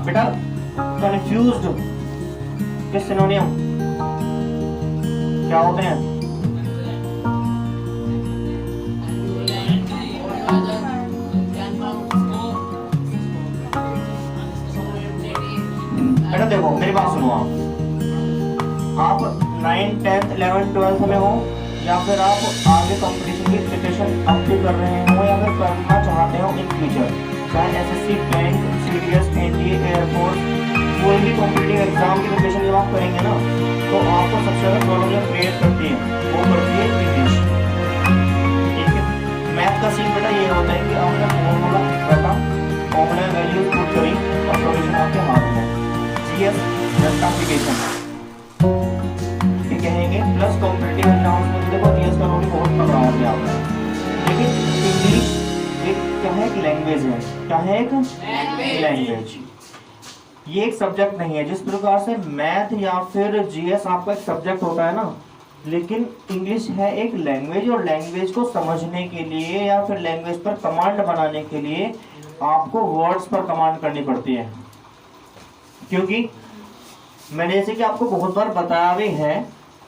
बेटा कंफ्यूज्ड के सिनोनियम क्या होते हैं? बेटा देखो मेरी बात सुनो, आप 9th 10th 11th 12th में हो या फिर आप आगे कंपटीशन की प्रिपरेशन अब भी कर रहे हो या फिर करना चाहते हो इन फ्यूचर, चाहे SSC, bank, CDS, NDA, air force, कोई भी कॉम्पिटिटिव एग्जाम की प्रिपरेशन जब आप करेंगे ना तो आपको सबसे ज्यादा प्रॉब्लम क्रिएट करती है वो करती है इंग्लिश। ठीक है, मैथ का सीन बेटा ये होता है कि आपने फॉर्मूला रखा, फॉर्मूला वैल्यू पुट करी और सॉल्यूशन आपके हाथ में। जीएस जस्ट एप्लीकेशन कहेंगे प्लस कॉम्पिटिटिव एग्जाम्स में देखो जीएस का रोल बहुत पकड़ा हो गया आपने। लेकिन इंग्लिश एक क्या है, एक लैंग्वेज है। क्या है? एक लैंग्वेज। ये एक सब्जेक्ट नहीं है। जिस प्रकार से मैथ या फिर जीएस आपका एक सब्जेक्ट होता है ना, लेकिन इंग्लिश है एक लैंग्वेज, और लैंग्वेज को समझने के लिए या फिर लैंग्वेज पर कमांड बनाने के लिए आपको वर्ड्स पर कमांड करनी पड़ती है। क्योंकि मैंने जैसे कि आपको बहुत बार बताया भी है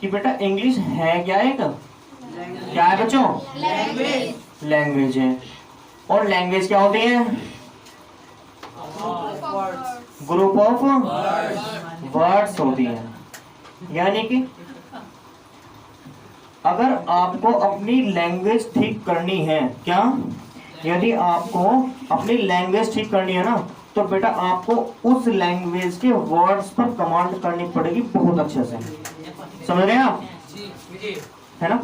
कि बेटा इंग्लिश है क्या, एक क्या है बच्चों? लैंग्वेज है। और लैंग्वेज क्या होती है? ग्रुप ऑफ वर्ड्स होती है। यानी कि अगर आपको अपनी लैंग्वेज ठीक करनी है, क्या यदि आपको अपनी लैंग्वेज ठीक करनी है ना, तो बेटा आपको उस लैंग्वेज के वर्ड्स पर कमांड करनी पड़ेगी बहुत अच्छे से। समझ रहे हैं आप? है ना?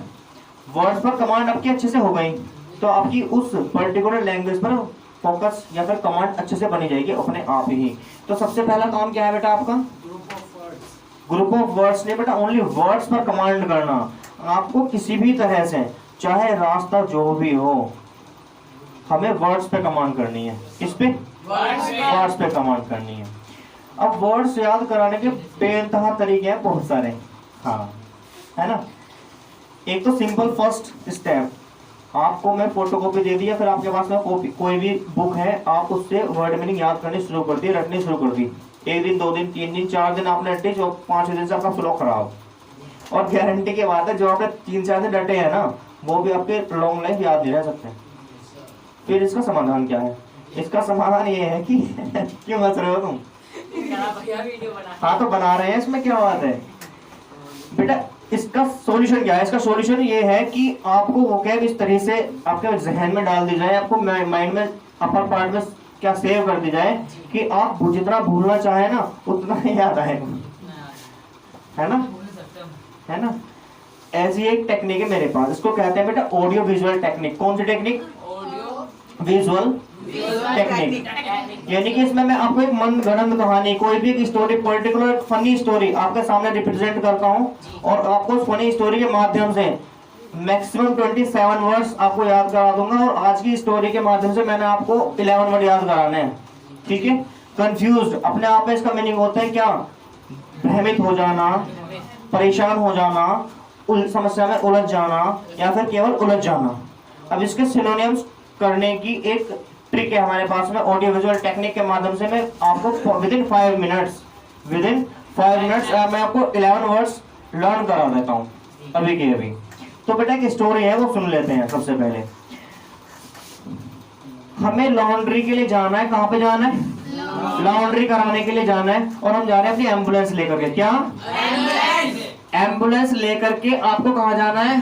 वर्ड्स पर कमांड आपकी अच्छे से हो गई तो आपकी उस पर्टिकुलर लैंग्वेज पर फोकस या फिर कमांड अच्छे से बनी जाएगी अपने आप ही। तो सबसे पहला काम क्या है बेटा आपका? ग्रुप ऑफ वर्ड्स नहीं बेटा, ओनली वर्ड्स पर कमांड करना। आपको किसी भी तरह से, चाहे रास्ता जो भी हो, हमें वर्ड्स पे कमांड करनी है। किस पे? वर्ड्स पे कमांड करनी है। अब वर्ड्स याद कराने के बेइंतहा तरीके हैं बहुत सारे। हाँ, है ना? एक तो सिंपल फर्स्ट स्टेप, आपको मैं फोटोकॉपी दे दी या फिर आपके पास में कोई भी बुक है, आप उससे वर्ड मीनिंग याद करनी शुरू कर दी, रटनी शुरू कर दी। 1 दिन 2 दिन 3 दिन 4 दिन आपने रटी, जो 5 दिन से आपका फ्लो खराब। और गारंटी की बात है जो आपने 3-4 दिन रटे हैं ना, वो भी आपके लॉन्ग लाइफ याद नहीं रह सकते। फिर इसका समाधान क्या है? इसका समाधान ये है कि क्यों हंस रहे हो तुम? हाँ तो बना रहे हैं, इसमें क्या बात है बेटा? इसका सॉल्यूशन क्या है? इसका सॉल्यूशन ये है कि आपको वो क्या इस तरह से आपके जहन में डाल दी जाए, आपको माइंड में अपर पार्ट में क्या सेव कर दी जाए कि आप जितना भूलना चाहे ना उतना ही याद आएगा। है ना? है ना? ऐसी एक टेक्निक है मेरे पास, इसको कहते हैं बेटा ऑडियो विजुअल टेक्निक। कौन सी टेक्निक? Visual technique. यानी कि इसमें मैं आपको एक मनगढ़ंत कहानी, कोई भी एक स्टोरी, पर्टिकुलर फनी स्टोरी आपके सामने रिप्रेजेंट करता हूं और आपको उस फनी स्टोरी के माध्यम से मैक्सिमम 27 वर्ड्स आपको याद करा दूंगा। और आज की स्टोरी के माध्यम से मैंने आपको 11 वर्ड याद कराने हैं। ठीक है? कंफ्यूज्ड अपने आप में इसका मीनिंग होता है क्या? भ्रमित हो जाना, परेशान हो जाना, समस्या में उलझ जाना या फिर केवल उलझ जाना। अब इसके सिनोनिम्स करने की एक ट्रिक है हमारे पास में, ऑडियो विजुअल टेक्निक के माध्यम से मैं आपको विदिन 5 मिनट्स मैं आपको 11 वर्ड्स लर्न करा देता हूँ अभी के अभी। तो बेटा एक स्टोरी है, वो सुन लेते हैं। सबसे पहले हमें लॉन्ड्री के लिए जाना है। कहाँ पे जाना है? लॉन्ड्री कराने के लिए जाना है, और हम जा रहे हैं अपनी एम्बुलेंस लेकर के। क्या? एम्बुलेंस लेकर के आपको कहाँ जाना है?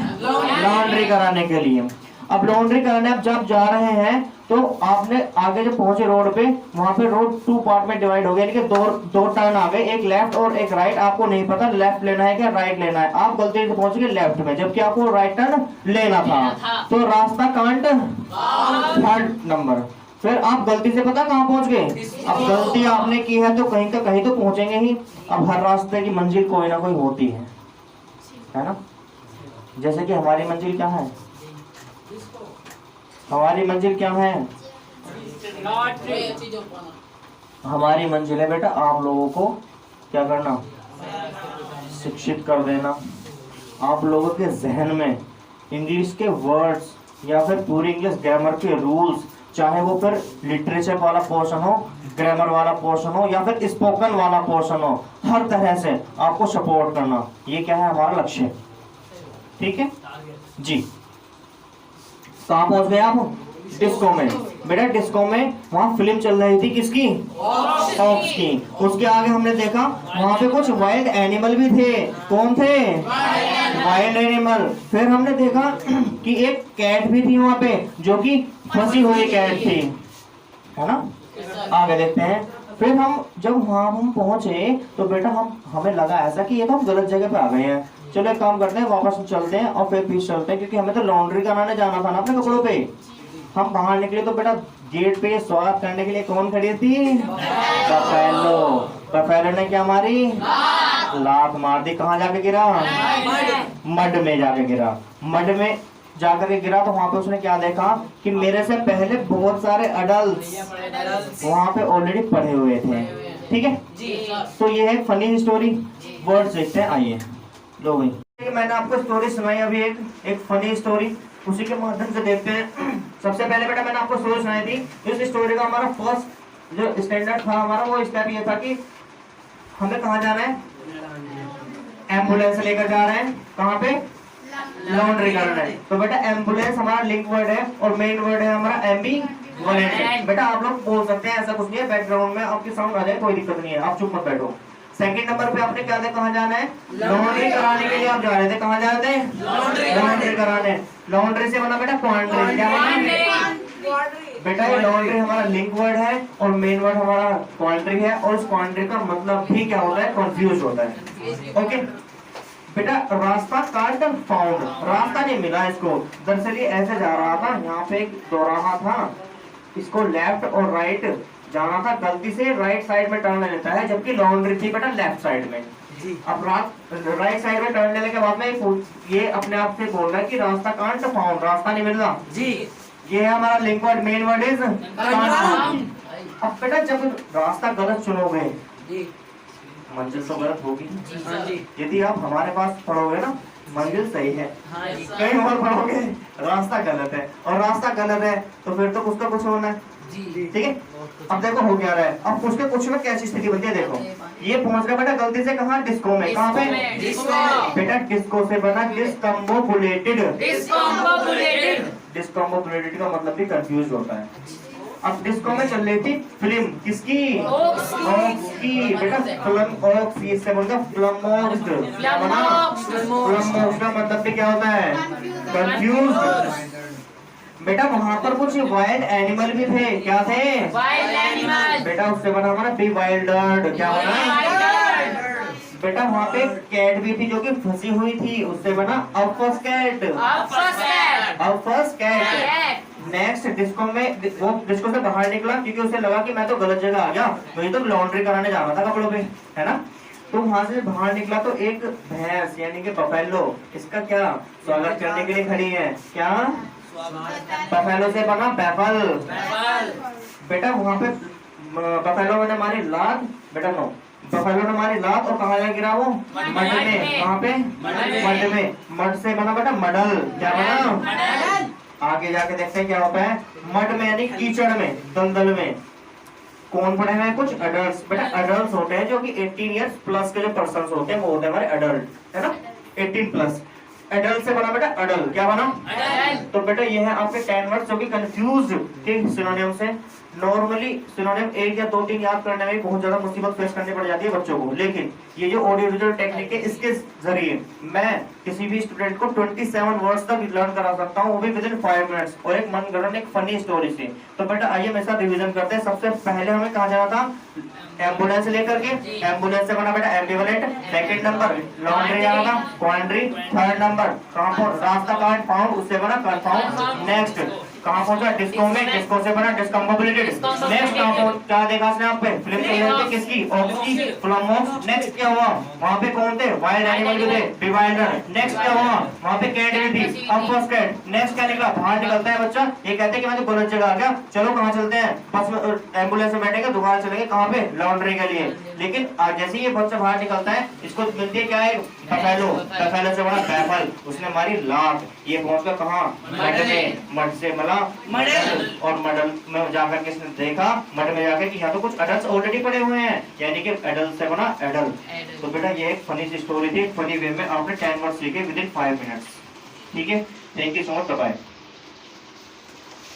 लॉन्ड्री कराने के लिए। अब लॉन्ड्री कराने आप जब जा रहे हैं तो आपने आगे जब पहुंचे रोड पे, वहां पे रोड 2 पार्ट में डिवाइड हो गया, यानी कि दो टर्न आ गए, एक लेफ्ट और एक राइट। आपको नहीं पता लेफ्ट लेना है क्या राइट लेना है, आप गलती से पहुंच गए लेफ्ट में, जबकि आपको राइट टर्न लेना था। तो रास्ता कांट 3rd नंबर। फिर आप गलती से पता कहाँ पहुंच गए? अब गलती आपने की है तो कहीं का कहीं तो पहुंचेंगे ही। अब हर रास्ते की मंजिल कोई ना कोई होती है ना? जैसे कि हमारी मंजिल क्या है? हमारी मंजिल क्या है? हमारी मंजिल है बेटा आप लोगों को क्या करना? शिक्षित कर देना। आप लोगों के जहन में इंग्लिश के वर्ड्स या फिर पूरी इंग्लिश ग्रामर के रूल्स चाहे वो फिर लिटरेचर वाला पोर्शन हो, ग्रामर वाला पोर्शन हो, या फिर स्पोकन वाला पोर्शन हो, हर तरह से आपको सपोर्ट करना, ये क्या है हमारा लक्ष्य। ठीक है जी। कहाँ पहुंच गए आप? डिस्को में। बेटा डिस्को में वहां फिल्म चल रही थी किसकी? ऑक्स की। उसके आगे हमने देखा वहां पे कुछ वाइल्ड एनिमल भी थे। कौन थे? Wild animal. फिर हमने देखा कि एक कैट भी थी वहां पे, जो कि फंसी हुई कैट थी, है ना। आगे देखते हैं। फिर हम जब वहां हम पहुंचे तो बेटा हमें लगा ऐसा कि ये तो हम गलत जगह पे आ गए हैं। चलो एक काम करते हैं, वापस चलते हैं और फिर पीछे चलते हैं, क्योंकि हमें तो लॉन्ड्री कराने जाना था ना अपने कपड़ों पे। हम बाहर निकले तो बेटा गेट पे स्वागत करने के लिए कौन खड़ी थी? बफेलो। बफेलो ने क्या मारी? लात मार दी। कहाँ जाके गिरा? मड में जाके गिरा। मड में जाकर के गिरा तो वहां पे उसने क्या देखा कि मेरे से पहले बहुत सारे अडल्ट वहां पे ऑलरेडी पढ़े हुए थे। ठीक है, तो ये है फनी स्टोरी। वर्ड्स देखते हैं, आइए लो भाई। मैंने आपको स्टोरी सुनाई अभी एक फनी स्टोरी, उसी के माध्यम से देखते हैं। सबसे पहले बेटा मैंने आपको स्टोरी सुनाई थी। इस स्टोरी का हमारा फर्स्ट जो स्टैंडर्ड था हमारा, वो स्टेप ये था कि हमें कहाँ जाना है? एम्बुलेंस लेकर जा रहे हैं। कहाँ पे? लॉन्ड्री करना है। तो बेटा एम्बुलेंस हमारा लिंक वर्ड है और मेन वर्ड है हमारा एम्बीवलेंट। बेटा आप लोग बोल सकते हैं, ऐसा कुछ नहीं है, बैकग्राउंड में आपकी साउंड आ जाए कोई दिक्कत नहीं है, आप चुप मत बैठो। सेकंड नंबर पे आपने क्या था, कहाँ जाना है? लॉन्ड्री कराने के लिए आप जा रहे थे। कहाँ जा रहे थे? लॉन्ड्री कराने। लॉन्ड्री से बना बेटा क्वांड्री। क्या बना बेटा? ये लॉन्ड्री हमारा लिंक वर्ड है और मेन वर्ड हमारा क्वांड्री है, और इस क्वांड्री का मतलब भी क्या होता है? कंफ्यूज होता है। ओके बेटा, रास्ता कांट फाउंड, रास्ता नहीं मिला इसको। दरअसल ये ऐसे जा रहा था, यहाँ पे एक चौराहा था, इसको लेफ्ट और राइट जाना था, गलती से राइट साइड में टर्न ले लेता है, जबकि लॉन्ड्री थी बेटा लेफ्ट साइड में। अब राइट साइड में टर्न लेने के बाद में ये अपने आप से बोल रहा है कि रास्ता कांट फाउंड, रास्ता नहीं मिल रहा जी। ये है हमारा link word, main word is can't found. अब बेटा जब रास्ता गलत चुनोगे मंजिल तो गलत होगी। यदि आप हमारे पास पढ़ोगे ना मंजिल सही है, कहीं और पढ़ोगे रास्ता गलत है, और रास्ता गलत है तो फिर तो कुछ होना है। ठीक है, अब देखो हो क्या रहा है। अब कुछ के कुछ में कैसी स्थिति बनती है, देखो ये पहुंच गया बेटा गलती से कहाँ? डिस्को में। कहाँ पे? बेटा डिस्को से बना डिस्कम्बोबुलेटेड। डिस्कम्बोबुलेटेड का मतलब भी कंफ्यूज होता है। अब डिस्को में चल रही थी फिल्म, किसकी? ऑक्स की। बेटा फिल्म ऑक्स, इससे बनता फ्लमॉक्स। क्या बना? फ्लमॉक्स का मतलब भी क्या होता है? कंफ्यूज। बेटा वहां पर कुछ वाइल्ड एनिमल भी थे। क्या थे? Wild animal. बेटा उससे बना हमारा bewildered। क्या बना? बेटा वहां पे कैट भी थी जो कि फंसी हुई थी, उससे बना अफर्स कैट। अफर्स कैट। नेक्स्ट डिस्को में, वो डिस्को से बाहर निकला क्योंकि उसे लगा कि मैं तो गलत जगह आ गया, मुझे तो लॉन्ड्री कराने जाना था कपड़ों पे, है ना। तो वहां से बाहर निकला तो एक भैंस यानी कि बफेलो इसका क्या स्वागत करने के लिए खड़ी है। क्या? बफेलो से बना बैफल। बेटा वहां पे बफेलो ने मारी लात। बेटा नो, बफेलो ने मारी लात और कहाँ जा गिरा वो? मड में। कहाँ पे? मड में। मड से बना बेटा मडल। क्या बना? आगे जाके देखते हैं क्या होता है। मड में यानी कीचड़ में, दलदल में कौन पड़े हैं? कुछ अडल्ट। बेटा अडल्ट होते हैं जो कि 18 इयर्स प्लस के जो पर्सन होते हैं वो होते हैं हमारे अडल्ट, है ना, 18 प्लस। एडल्ट से बना बेटा अडल। क्या बना? तो बेटा ये है आपके 10 वर्ड्स जो कि कंफ्यूज के सिनोनिम से। नॉर्मली सिनोनिम 1 या 2-3 याद करने में बहुत ज्यादा मुसीबत फेस करनी पड़ जाती है बच्चों को, लेकिन ये जो ऑडियो विजुअल टेक्निक है इसके जरिए मैं किसी भी स्टूडेंट को 27 वर्ड्स तक लर्न करा सकता हूँ, वो भी विद इन 5 मिनट्स, और एक मनगढ़ंत एक फनी स्टोरी से। तो बेटा आइए मेरे साथ रिवीजन करते हैं। सबसे पहले हमें कहाँ जाना था? एम्बुलेंस लेकर के। एम्बुलेंस से बना बेटा एम्बिवलेंट। सेकंड नंबर लॉन्ड्री आना था, क्वांड्री। थर्ड नंबर कहाँ पर? रास्ता कांट फाउंड, उससे बना कंफाउंड। नेक्स्ट कहाँ पहुंचा? डिस्को में। डिस्को से बना डिस्कम्बोबुलेटेड। नेक्स्ट कहाँ पहुंच? क्या देखा इसने आप पे? फिल्म चल रही थी किसकी? ऑक्स की, फ्लमॉक्स। नेक्स्ट क्या हुआ? वहाँ पे कौन थे? वाइल्ड एनिमल भी थे, bewildered। नेक्स्ट क्या हुआ? वहाँ पे कैट भी थी, अफर्स कैट। नेक्स्ट क्या निकला? बाहर निकलता है बच्चा, ये कहते हैं कि मैं तो गलत जगह आ गया, चलो कहाँ चलते हैं? बस में एम्बुलेंस में बैठेंगे, दोबारा चलेंगे कहाँ पे? लॉन्ड्री के लिए। लेकिन जैसे ही ये बच्चा बाहर निकलता है इसको मिलती है क्या है? बफेलो। बफेलो से बड़ा बैफल, उसने मारी लात। ये पहुंच गया कहाँ? मड में। मड से मतलब बोला मॉडल। और मॉडल में जाकर किसने देखा, मॉडल में जाकर कि यहाँ तो कुछ एडल्ट ऑलरेडी पड़े हुए हैं, यानी कि एडल्ट से बना एडल्ट। तो बेटा ये एक फनी सी स्टोरी थी, फनी वे में आपने 10 वर्ड सीखे विद इन 5 मिनट्स। ठीक है, thank you so much, bye.